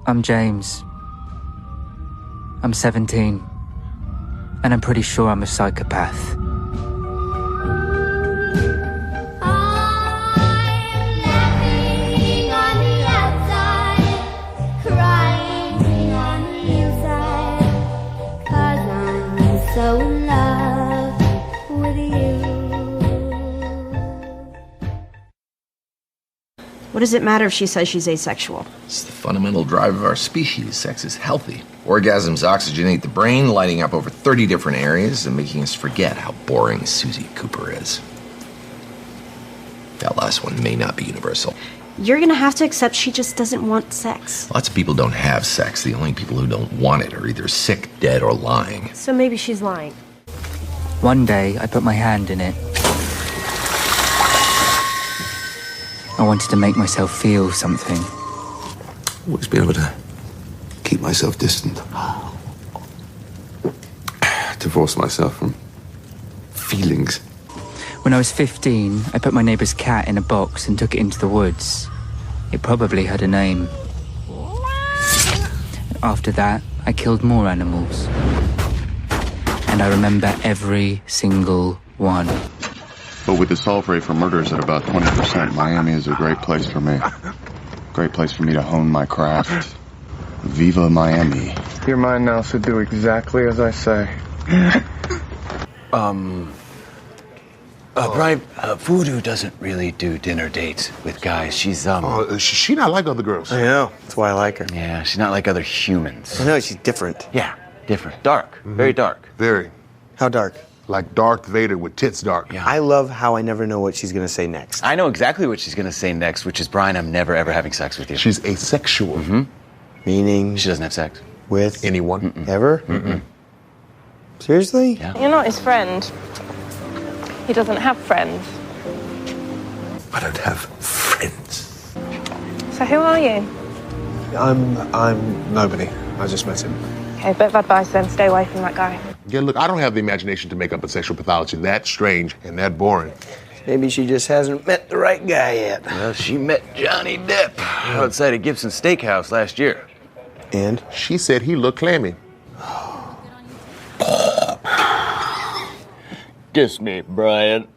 I'm James. I'm 17. And I'm pretty sure I'm a psychopath. So in love with you. What does it matter if she says she's asexual? It's the fundamental drive of our species. Sex is healthy. Orgasms oxygenate the brain, lighting up over 30 different areas and making us forget how boring Susie Cooper is. That last one may not be universal. You're gonna have to accept she just doesn't want sex. Lots of people don't have sex. The only people who don't want it are either sick, dead, or lying. So maybe she's lying. One day, I put my hand in it. I wanted to make myself feel something. Always be able to keep myself distant. Divorce myself from feelings. When I was 15, I put my neighbour's cat in a box and took it into the woods. It probably had a name. After that, I killed more animals. And I remember every single one. But with the solve rate for murders at about 20%, Miami is a great place for me. Great place for me to hone my craft. Viva Miami. You're mine now, so do exactly as I say. Brian, Voodoo doesn't really do dinner dates with guys. She's, she not like other girls. I know. That's why I like her. Yeah, she's not like other humans. I know, she's different. Yeah, different. Dark. Very dark. Very. How dark? Like Darth Vader with tits dark. Yeah. I love how I never know what she's gonna say next. I know exactly what she's gonna say next, which is, Brian, I'm never ever having sex with you. She's asexual. Meaning? She doesn't have sex. With? Anyone. Ever? Seriously? Yeah. You're not his friend. He doesn't have friends. I don't have friends. So who are you? I'm nobody. I just met him. Okay, bit of advice then, stay away from that guy. Yeah, look, I don't have the imagination to make up a sexual pathology that strange and that boring. Maybe she just hasn't met the right guy yet. Well, she met Johnny Depp outside of Gibson Steakhouse last year. And? She said he looked clammy. Kiss me, Brian.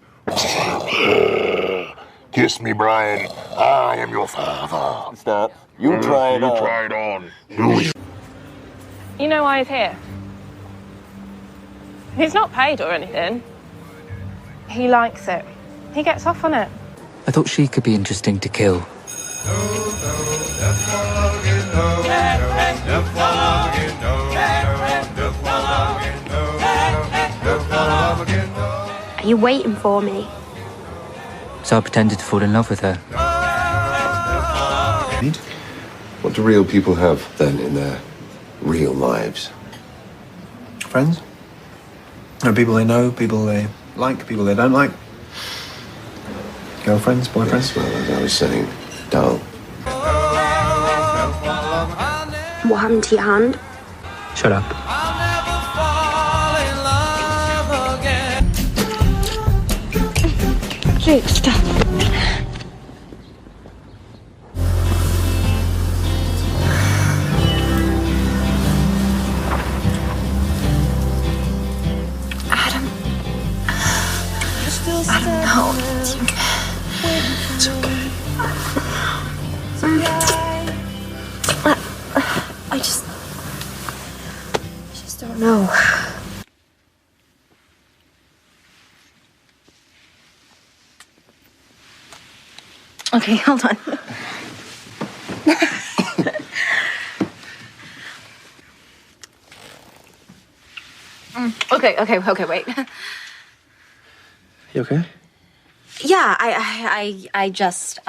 Kiss me, Brian. I am your father. Stop. You try it on. Try it on. You know why he's here? He's not paid or anything. He likes it. He gets off on it. I thought she could be interesting to kill. Are you waiting for me? So I pretended to fall in love with her. What do real people have, then, in their real lives? Friends? No, people they know, people they like, people they don't like. Girlfriends, boyfriends? Yes, well, as I was saying, dull. What happened to your hand? Shut up. Luke, stop. Adam, no. It's okay. I just don't know. Okay, hold on. Okay, wait. You okay? Yeah, I just,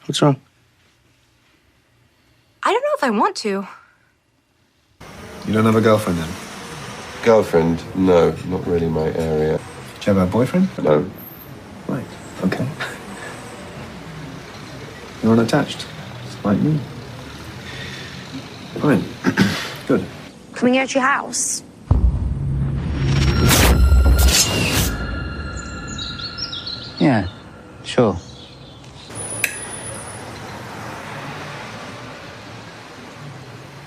What's wrong? I don't know if I want to. You don't have a girlfriend then? Girlfriend? No, not really my area. Do you have a boyfriend? No. Right, okay. You're unattached, just like me. Fine. Good. Can we go to your house? Yeah, sure.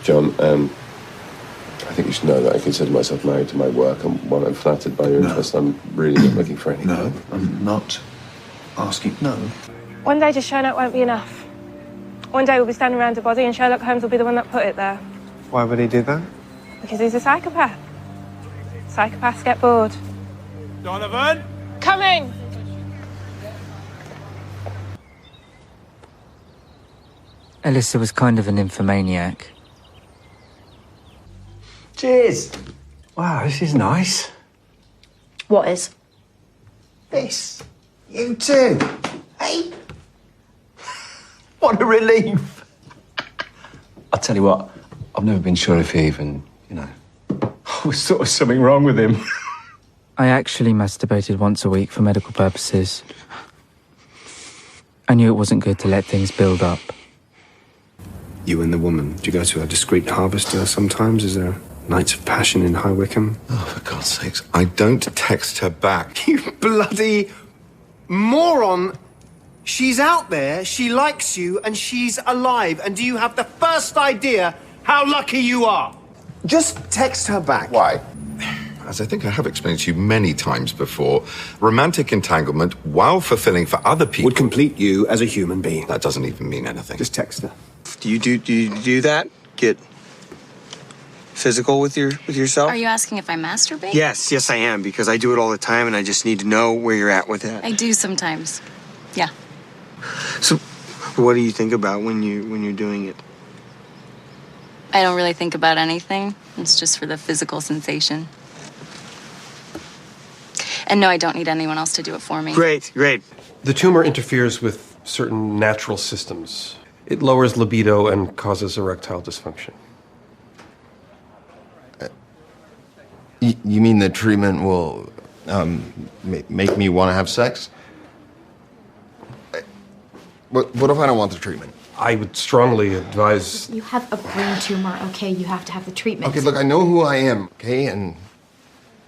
John, I think you should know that I consider myself married to my work, and while I'm flattered by your interest, I'm really not looking for anything. No, I'm not asking. No. One day just showing up won't be enough. One day we'll be standing around a body and Sherlock Holmes will be the one that put it there. Why would he do that? Because he's a psychopath. Psychopaths get bored. Donovan? Coming! Alyssa was kind of an nymphomaniac. Cheers. Wow, this is nice. What is? This. You too. Hey. What a relief. I'll tell you what, I've never been sure if he even, was sort of something wrong with him. I actually masturbated once a week for medical purposes. I knew it wasn't good to let things build up. You and the woman, do you go to a discreet harvester sometimes? Is there nights of passion in High Wycombe? Oh, for God's sakes, I don't text her back. You bloody moron! She's out there, she likes you, and she's alive. And do you have the first idea how lucky you are? Just text her back. Why? As I think I have explained to you many times before, romantic entanglement, while fulfilling for other people, Would complete you as a human being. that doesn't even mean anything. Just text her. Do you do that? Get physical with yourself? Are you asking if I masturbate? Yes, I am, because I do it all the time, and I just need to know where you're at with that. I do sometimes. Yeah. So, what do you think about when you're doing it? I don't really think about anything. It's just for the physical sensation. And no, I don't need anyone else to do it for me. Great. The tumor interferes with certain natural systems. It lowers libido and causes erectile dysfunction. You mean the treatment will make me want to have sex? What if I don't want the treatment? I would strongly advise... You have a brain tumor, okay? You have to have the treatment. Okay, look, I know who I am, okay? And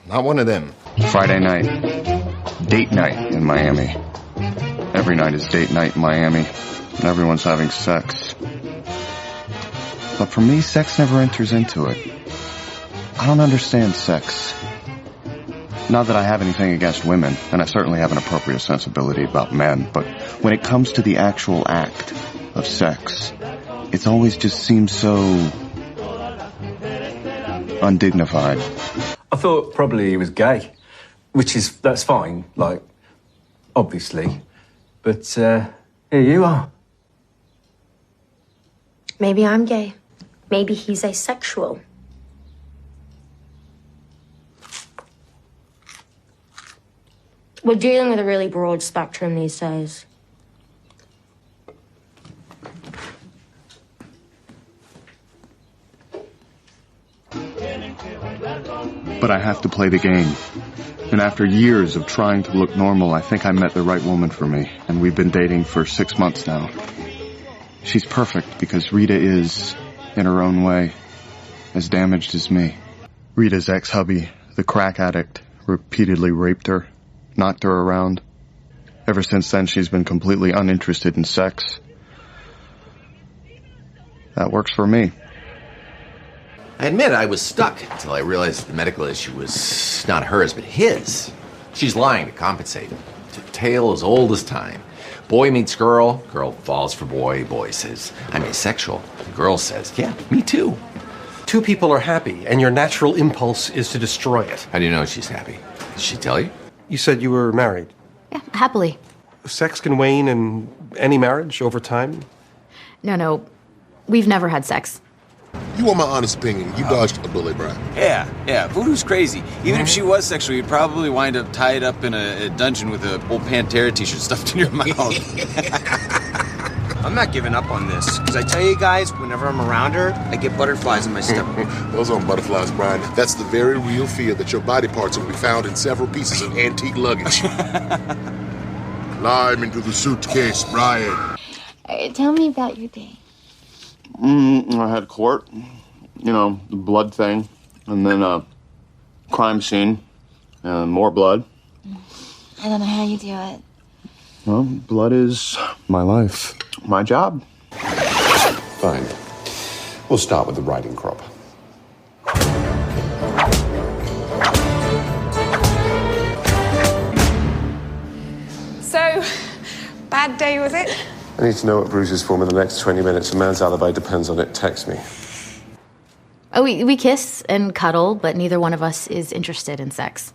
not one of them. Friday night. Date night in Miami. Every night is date night in Miami. And everyone's having sex. But for me, sex never enters into it. I don't understand sex. Not that I have anything against women, and I certainly have an appropriate sensibility about men, but when it comes to the actual act of sex, it's always just seems so undignified. I thought probably he was gay, that's fine, obviously. But here you are. Maybe I'm gay. Maybe he's asexual. We're dealing with a really broad spectrum these days. But I have to play the game. And after years of trying to look normal, I think I met the right woman for me. And we've been dating for 6 months now. She's perfect because Rita is, in her own way, as damaged as me. Rita's ex-hubby, the crack addict, repeatedly raped her, knocked her around. Ever since then, she's been completely uninterested in sex. That works for me. I admit I was stuck until I realized the medical issue was not hers, but his. She's lying to compensate. It's a tale as old as time. Boy meets girl, girl falls for boy, boy says, I'm asexual. The girl says, yeah, me too. Two people are happy, and your natural impulse is to destroy it. How do you know she's happy? Did she tell you? You said you were married. Yeah, happily. Sex can wane in any marriage over time? No. We've never had sex. You want my honest opinion, you dodged a bullet, bro. Yeah. Voodoo's crazy. Even if she was sexual, you'd probably wind up tied up in a dungeon with an old Pantera t-shirt stuffed in your mouth. I'm not giving up on this, because I tell you guys, whenever I'm around her, I get butterflies in my stomach. Those aren't butterflies, Brian. That's the very real fear that your body parts will be found in several pieces of antique luggage. Climb into the suitcase, Brian. Tell me about your day. I had court, the blood thing, and then a crime scene, and more blood. I don't know how you do it. Well, blood is my life, my job. Fine. We'll start with the riding crop. So, bad day, was it? I need to know what Bruce is for in the next 20 minutes. A man's alibi depends on it. Text me. Oh, we kiss and cuddle, but neither one of us is interested in sex.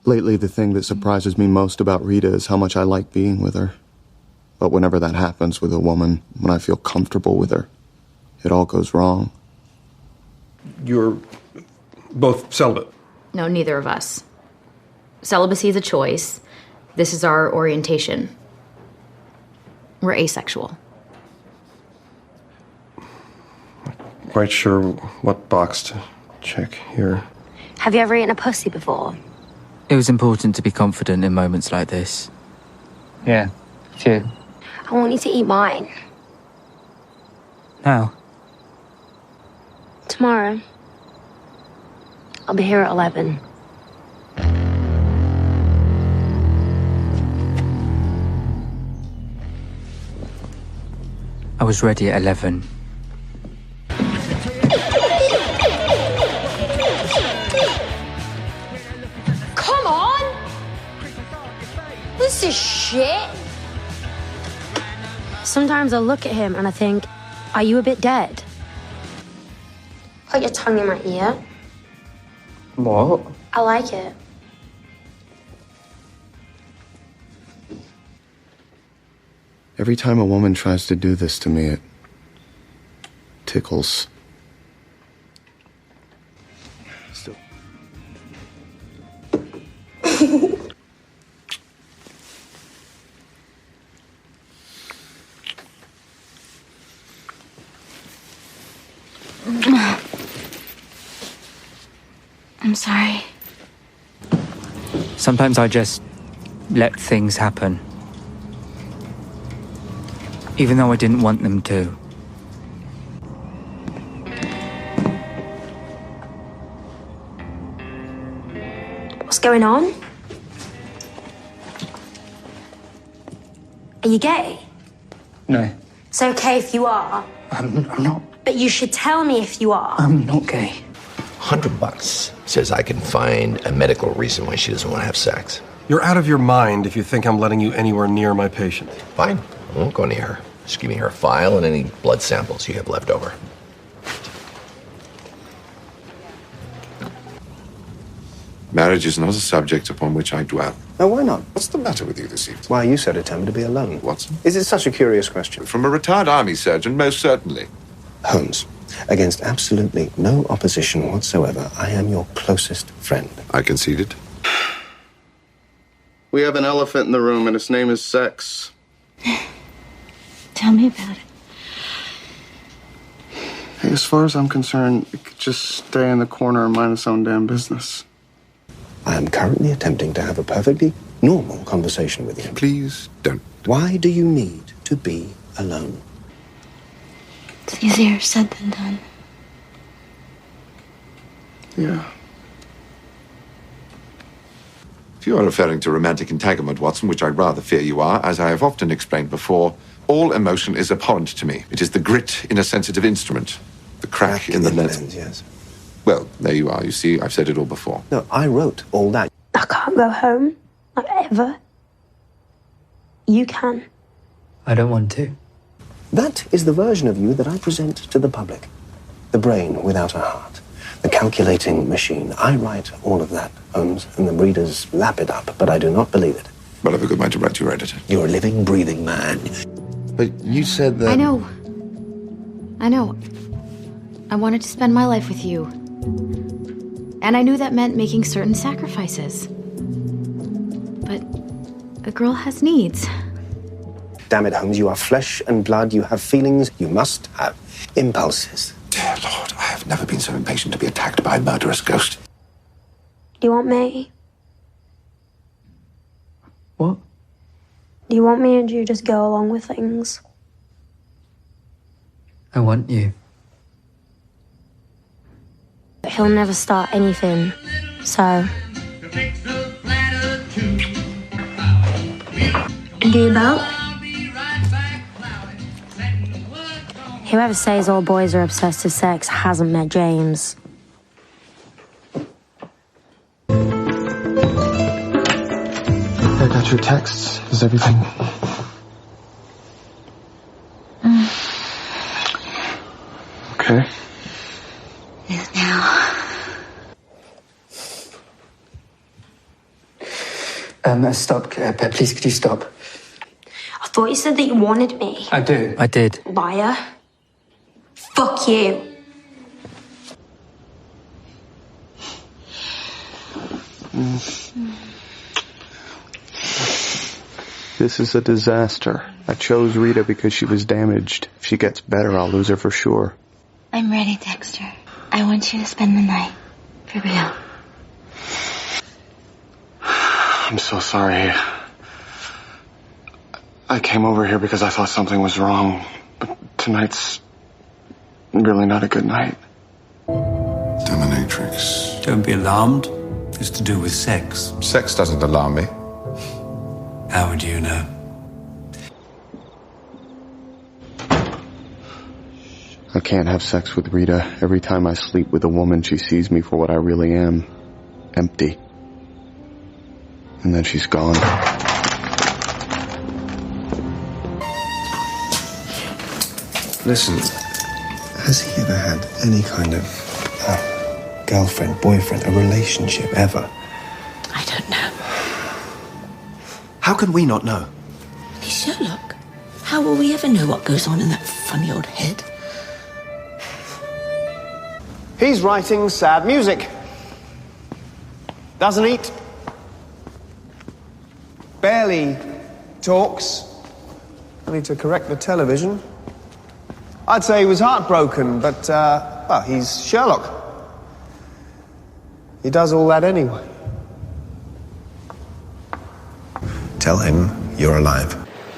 Lately, the thing that surprises me most about Rita is how much I like being with her. But whenever that happens with a woman, when I feel comfortable with her, it all goes wrong. You're both celibate? No, neither of us. Celibacy is a choice. This is our orientation. We're asexual. Quite sure what box to check here. Have you ever eaten a pussy before? It was important to be confident in moments like this. Yeah, few. I want you to eat mine. Now? Tomorrow. I'll be here at 11. I was ready at 11. Come on! This is shit! Sometimes I look at him and I think, are you a bit dead? Put your tongue in my ear. What? I like it. Every time a woman tries to do this to me, it tickles. Still. I'm sorry. Sometimes I just let things happen. Even though I didn't want them to. What's going on? Are you gay? No, It's okay if you are. I'm not. But you should tell me if you are. I'm not gay. $100 says I can find a medical reason why she doesn't want to have sex. You're out of your mind if you think I'm letting you anywhere near my patient. Fine. I won't go near her. Just give me her file and any blood samples you have left over. Marriage is not a subject upon which I dwell. No, why not? What's the matter with you this evening? Why are you so determined to be alone? Watson? Is it such a curious question? From a retired army surgeon, most certainly. Holmes, against absolutely no opposition whatsoever, I am your closest friend. I conceded. We have an elephant in the room, and its name is sex. Tell me about it. Hey, as far as I'm concerned, it could just stay in the corner and mind its own damn business. I am currently attempting to have a perfectly normal conversation with you. Please don't. Why do you need to be alone? It's easier said than done. Yeah. If you are referring to romantic entanglement, Watson, which I rather fear you are, as I have often explained before, all emotion is abhorrent to me. It is the grit in a sensitive instrument, the crack in the lens. Yes. Well, there you are. You see, I've said it all before. No, I wrote all that. I can't go home. Like, ever. You can. I don't want to. That is the version of you that I present to the public. The brain without a heart. The calculating machine. I write all of that, Holmes, and the readers lap it up, but I do not believe it. Well, I have a good mind to write to your editor. You're a living, breathing man. But you said that... I know. I wanted to spend my life with you. And I knew that meant making certain sacrifices. But a girl has needs. Damn it, Holmes, you are flesh and blood. You have feelings. You must have impulses. Dear Lord, I have never been so impatient to be attacked by a murderous ghost. Do you want me? What? Do you want me, or do you just go along with things? I want you. But he'll never start anything, so... Do you bout? Whoever says all boys are obsessed with sex hasn't met James. I got your texts. Is everything... Okay. Yes, now. Stop. Please, could you stop? I thought you said that you wanted me. I do. I did. Liar. Fuck you. This is a disaster. I chose Rita because she was damaged. If she gets better, I'll lose her for sure. I'm ready, Dexter. I want you to spend the night. For real. I'm so sorry. I came over here because I thought something was wrong. But tonight's really not a good night. Dominatrix. Don't be alarmed. It's to do with sex. Sex doesn't alarm me. How would you know? I can't have sex with Rita. Every time I sleep with a woman, she sees me for what I really am. Empty. And then she's gone. Listen, has he ever had any kind of girlfriend, boyfriend, a relationship ever? I don't know. How can we not know? Sherlock, how will we ever know what goes on in that funny old head? He's writing sad music. Doesn't eat. Barely talks. I need to correct the television. I'd say he was heartbroken, but, well, he's Sherlock. He does all that anyway. Tell him you're alive.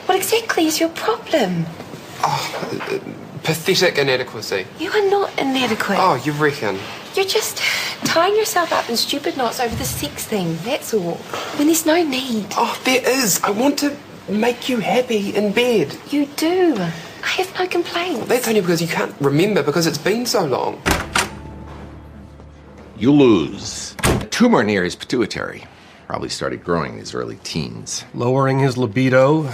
What exactly is your problem? Pathetic inadequacy. You are not inadequate. Oh, you reckon? You're just tying yourself up in stupid knots over the sex thing, that's all. When there's no need. Oh, there is. I want to make you happy in bed. You do. I have no complaints. That's only because you can't remember because it's been so long. You lose. A tumor near his pituitary. Probably started growing in his early teens. Lowering his libido,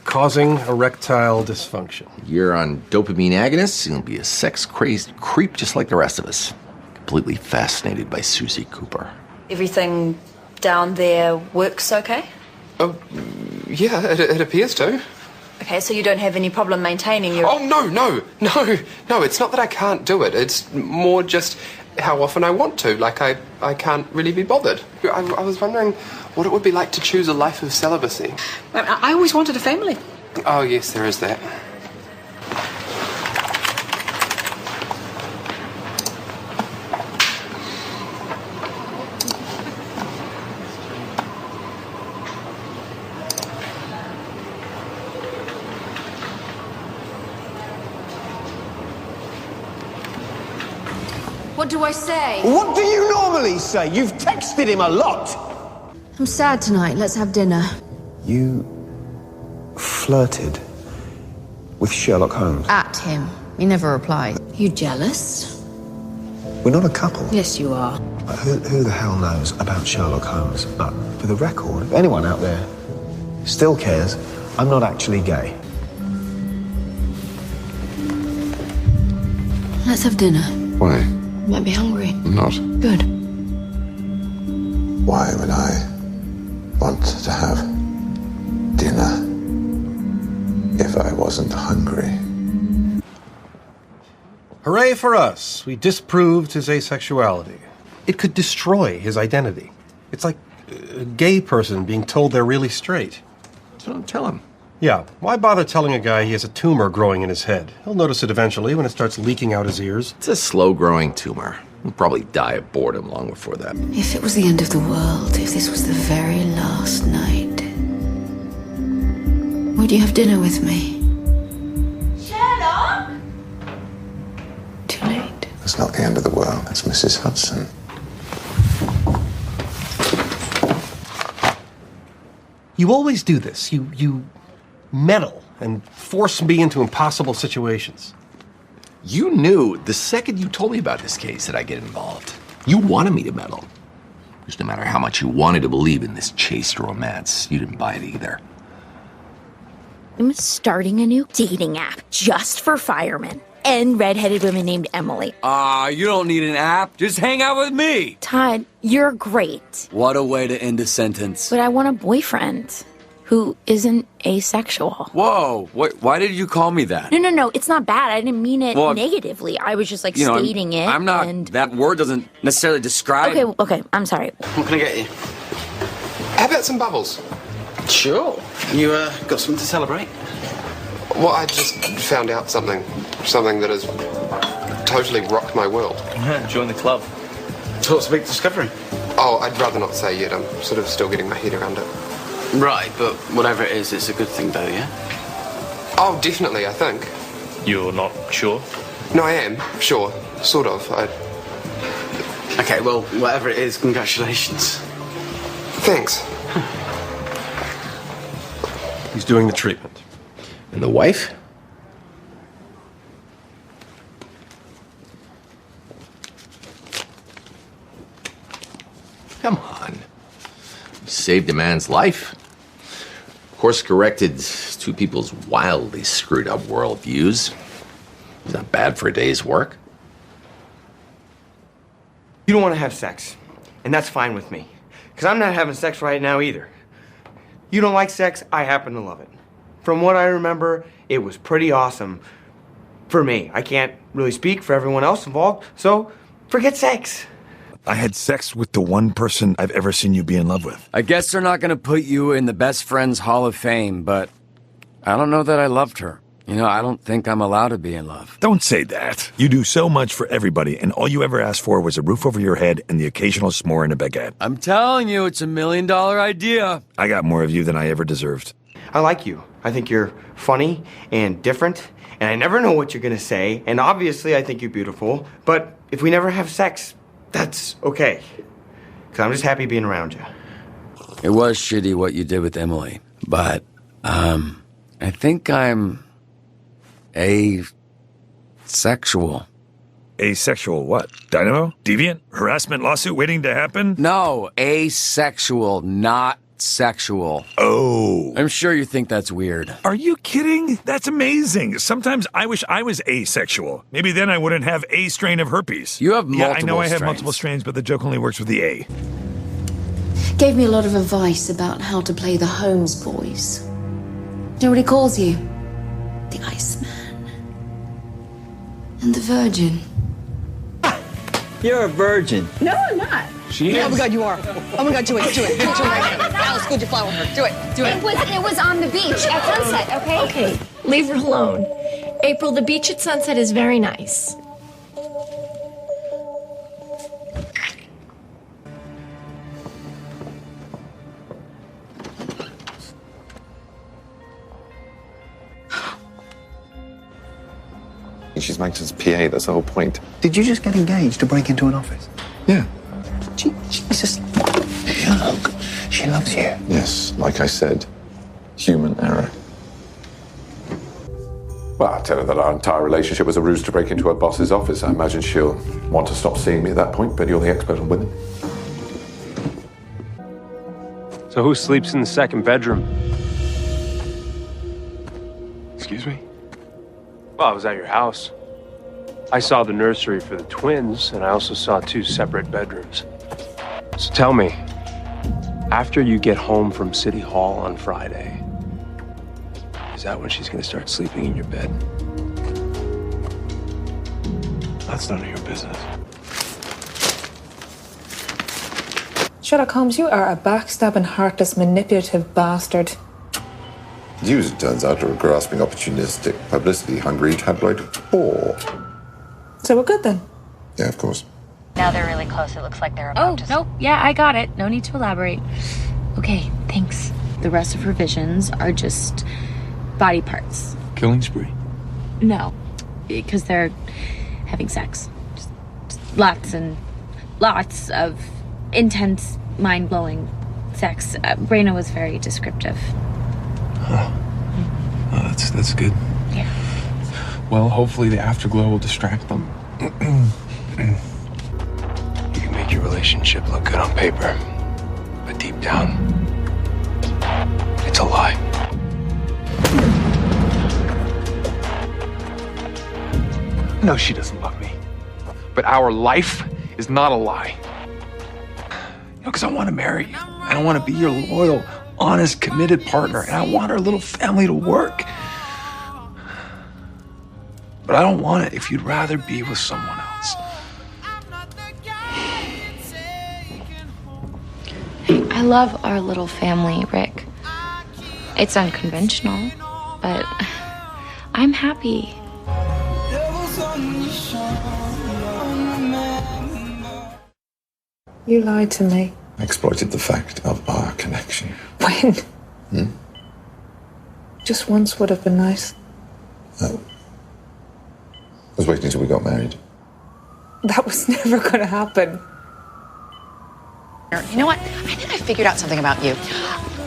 causing erectile dysfunction. You're on dopamine agonists, you'll be a sex-crazed creep just like the rest of us. Completely fascinated by Susie Cooper. Everything down there works okay? Oh, yeah, it appears to. Okay, so you don't have any problem maintaining your... Oh, no, it's not that I can't do it. It's more just how often I want to. Like, I can't really be bothered. I was wondering what it would be like to choose a life of celibacy. I always wanted a family. Oh, yes, there is that. What do I say? What do you normally say? You've texted him a lot. I'm sad tonight. Let's have dinner. You flirted with Sherlock Holmes. At him. He never replied. You jealous? We're not a couple. Yes, you are. Who the hell knows about Sherlock Holmes? But for the record, if anyone out there still cares, I'm not actually gay. Let's have dinner. Why? You might be hungry. I'm not. Good. Why would I want to have dinner if I wasn't hungry? Hooray for us. We disproved his asexuality. It could destroy his identity. It's like a gay person being told they're really straight. So don't tell him. Yeah, why bother telling a guy he has a tumor growing in his head? He'll notice it eventually when it starts leaking out his ears. It's a slow-growing tumor. He'll probably die of boredom long before that. If it was the end of the world, if this was the very last night, would you have dinner with me? Sherlock? Too late. It's not the end of the world. It's Mrs. Hudson. You always do this. You meddle and force me into impossible situations. You knew the second you told me about this case that I'd get involved. You wanted me to meddle. Just no matter how much you wanted to believe in this chaste romance, you didn't buy it either. I'm starting a new dating app just for firemen and redheaded women named Emily. You don't need an app. Just hang out with me. Todd, you're great. What a way to end a sentence. But I want a boyfriend who isn't asexual. Whoa, why did you call me that? No, it's not bad. I didn't mean it negatively. I was just stating it. I'm not, that word doesn't necessarily describe. Okay, I'm sorry. What can I get you? How about some bubbles? Sure. You got something to celebrate? Well, I just found out something that has totally rocked my world. Join the club. What's a big discovery? Oh, I'd rather not say yet. I'm sort of still getting my head around it. Right, but whatever it is, it's a good thing though, yeah? Oh, definitely, I think. You're not sure? No, I am. Sure. Sort of. Okay, well, whatever it is, congratulations. Thanks. He's doing the treatment. And the wife? Come on. You saved a man's life. Course corrected two people's wildly screwed up worldviews. It's not bad for a day's work. You don't want to have sex, and that's fine with me, because I'm not having sex right now either. You don't like sex, I happen to love it. From what I remember, it was pretty awesome for me. I can't really speak for everyone else involved, so forget sex. I had sex with the one person I've ever seen you be in love with. I guess they're not gonna put you in the Best Friends Hall of Fame, but I don't know that I loved her. You know, I don't think I'm allowed to be in love. Don't say that. You do so much for everybody, and all you ever asked for was a roof over your head and the occasional s'more and a baguette. I'm telling you, it's $1 million idea. I got more of you than I ever deserved. I like you. I think you're funny and different, and I never know what you're gonna say, and obviously I think you're beautiful, but if we never have sex, that's okay. Because I'm just happy being around you. It was shitty what you did with Emily, but, I think I'm asexual. Asexual what? Dynamo? Deviant? Harassment lawsuit waiting to happen? No, asexual, not sexual. Oh. I'm sure you think that's weird. Are you kidding? That's amazing. Sometimes I wish I was asexual. Maybe then I wouldn't have a strain of herpes. You have multiple Yeah, I know I have strains. multiple strains, but the joke only works with the A. Gave me a lot of advice about how to play the Holmes boys. Do you know what he calls you? The Iceman. And the Virgin. You're a virgin. No, I'm not. She is. Oh my God, you are. Oh my God, do it. Do it. Do it right now. Alice, go to flower her. Do it. Do it. It was on the beach at sunset, okay? Okay, leave her alone. April, the beach at sunset is very nice. She's Magda's PA, that's the whole point. Did you just get engaged to break into an office? Yeah. Jesus. Look, she loves you. Yes, like I said, human error. Well, I'll tell her that our entire relationship was a ruse to break into her boss's office. I imagine she'll want to stop seeing me at that point, but you're the expert on women. So who sleeps in the second bedroom? Excuse me? Well, I was at your house. I saw the nursery for the twins, and I also saw 2 separate bedrooms. So tell me, after you get home from City Hall on Friday, is that when she's gonna start sleeping in your bed? That's none of your business. Sherlock Holmes, you are a backstabbing, heartless, manipulative bastard. You, as it turns out, are a grasping, opportunistic, publicity-hungry tabloid whore. So we're good then? Yeah, of course. Now they're really close. It looks like they're about to... Nope. Yeah, I got it. No need to elaborate. Okay, thanks. The rest of her visions are just body parts. Killing spree. No, because they're having sex. Just lots and lots of intense, mind-blowing sex. Raina was very descriptive. Huh. Oh, That's good. Yeah. Well, hopefully the afterglow will distract them. You can make your relationship look good on paper, but deep down, it's a lie. No, she doesn't love me. But our life is not a lie. Because I want to marry you. And I want to be your loyal, honest, committed partner. And I want our little family to work. But I don't want it if you'd rather be with someone else. I love our little family, Rick. It's unconventional, but I'm happy. You lied to me. I exploited the fact of our connection. When? Just once would have been nice. Oh. I was waiting until we got married. That was never going to happen. You know what? I think I figured out something about you.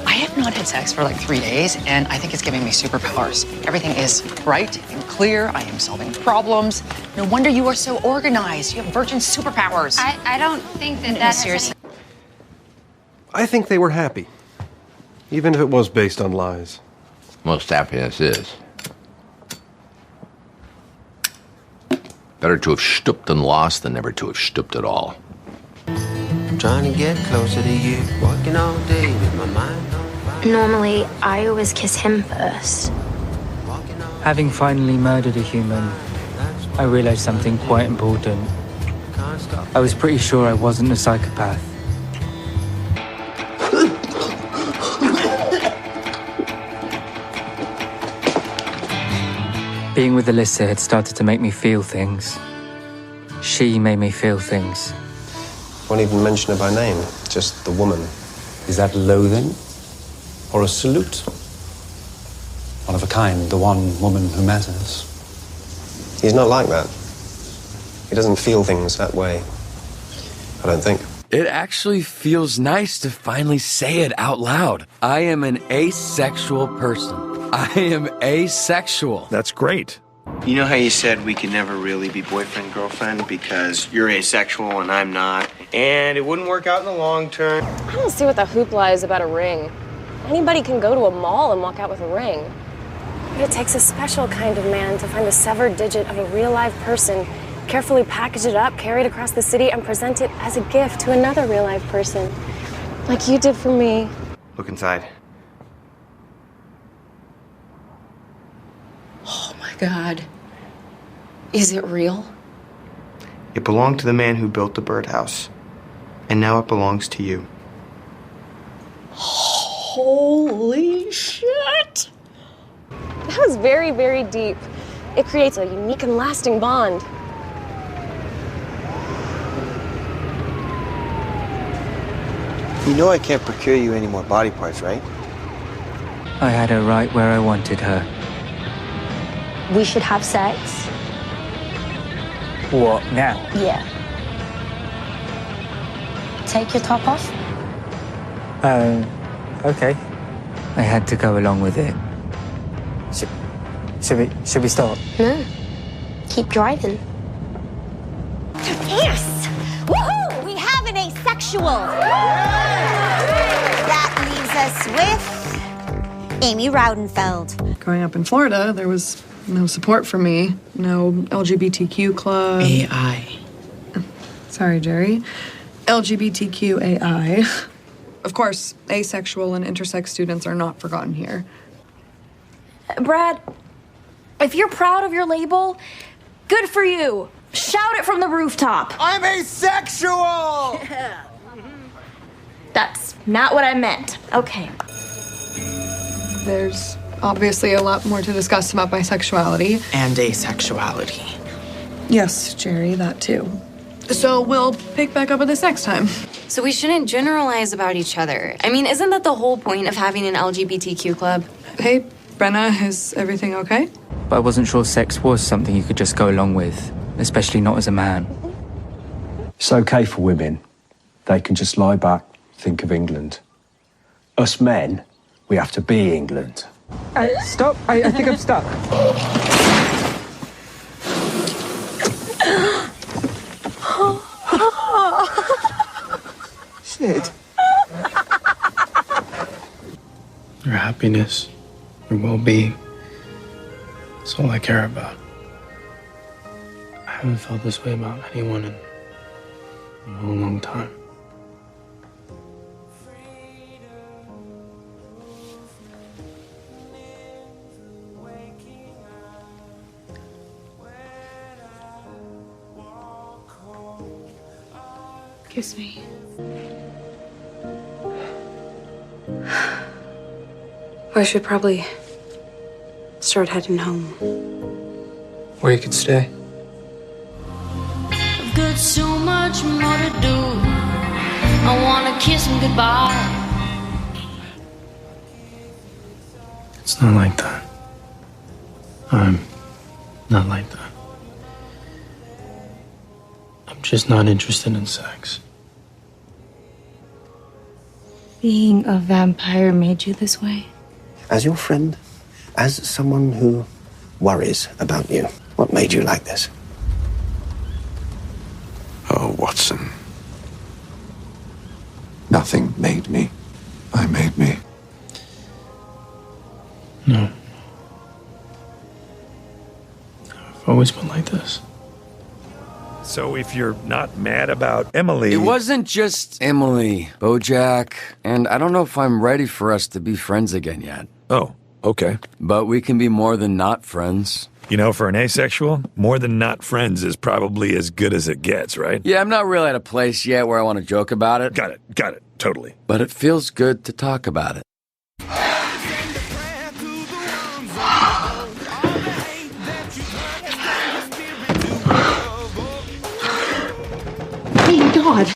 I have not had sex for like 3 days, and I think it's giving me superpowers. Everything is bright and clear. I am solving problems. No wonder you are so organized. You have virgin superpowers. I don't think that's seriously. I think they were happy, even if it was based on lies. Most happiness is. Better to have stooped and lost than never to have stooped at all. Trying to get closer to you, working all day with my mind on fire. Normally, I always kiss him first. Having finally murdered a human, I realized something quite important. I was pretty sure I wasn't a psychopath. Being with Alyssa had started to make me feel things. She made me feel things. Won't even mention her by name, just the woman. Is that loathing or a salute? One of a kind, the one woman who matters. He's not like that. He doesn't feel things that way. I don't think. It actually feels nice to finally say it out loud. I am an asexual person. I am asexual. That's great. You know how you said we could never really be boyfriend-girlfriend because you're asexual and I'm not, and it wouldn't work out in the long term? I don't see what the hoopla is about a ring. Anybody can go to a mall and walk out with a ring. But it takes a special kind of man to find the severed digit of a real live person, carefully package it up, carry it across the city, and present it as a gift to another real live person. Like you did for me. Look inside. Oh my God. Is it real? It belonged to the man who built the birdhouse, and now it belongs to you. Holy shit! That was very, very deep. It creates a unique and lasting bond. You know I can't procure you any more body parts, right? I had her right where I wanted her. We should have sex. What, now? Yeah. Take your top off. Okay. I had to go along with it. Should we start? No. Keep driving. Yes! Woohoo! We have an asexual! That leaves us with Amy Raudenfeld. Growing up in Florida, there was no support for me. No LGBTQ club. AI. Sorry, Jerry. LGBTQAI. Of course, asexual and intersex students are not forgotten here. Brad, if you're proud of your label, good for you. Shout it from the rooftop. I'm asexual! That's not what I meant. Okay. There's obviously a lot more to discuss about bisexuality. And asexuality. Yes, Jerry, that too. So we'll pick back up with this next time. So we shouldn't generalize about each other. I mean, isn't that the whole point of having an LGBTQ club? Hey, Brenna, is everything okay? But I wasn't sure sex was something you could just go along with, especially not as a man. It's okay for women. They can just lie back, think of England. Us men, we have to be England. Stop. I think I'm stuck. Shit. Your happiness, your well-being. That's all I care about. I haven't felt this way about anyone in a long, long time. Kiss me. I should probably start heading home. Or you could stay. I've got so much more to do. I wanna kiss him goodbye. It's not like that. I'm not like that. I'm just not interested in sex. Being a vampire made you this way? As your friend, as someone who worries about you, what made you like this? Oh, Watson. Nothing made me. I made me. No. I've always been like this. So if you're not mad about Emily... It wasn't just Emily, Bojack, and I don't know if I'm ready for us to be friends again yet. Oh, okay. But we can be more than not friends. You know, for an asexual, more than not friends is probably as good as it gets, right? Yeah, I'm not really at a place yet where I want to joke about it. Got it, totally. But it feels good to talk about it. Thank God.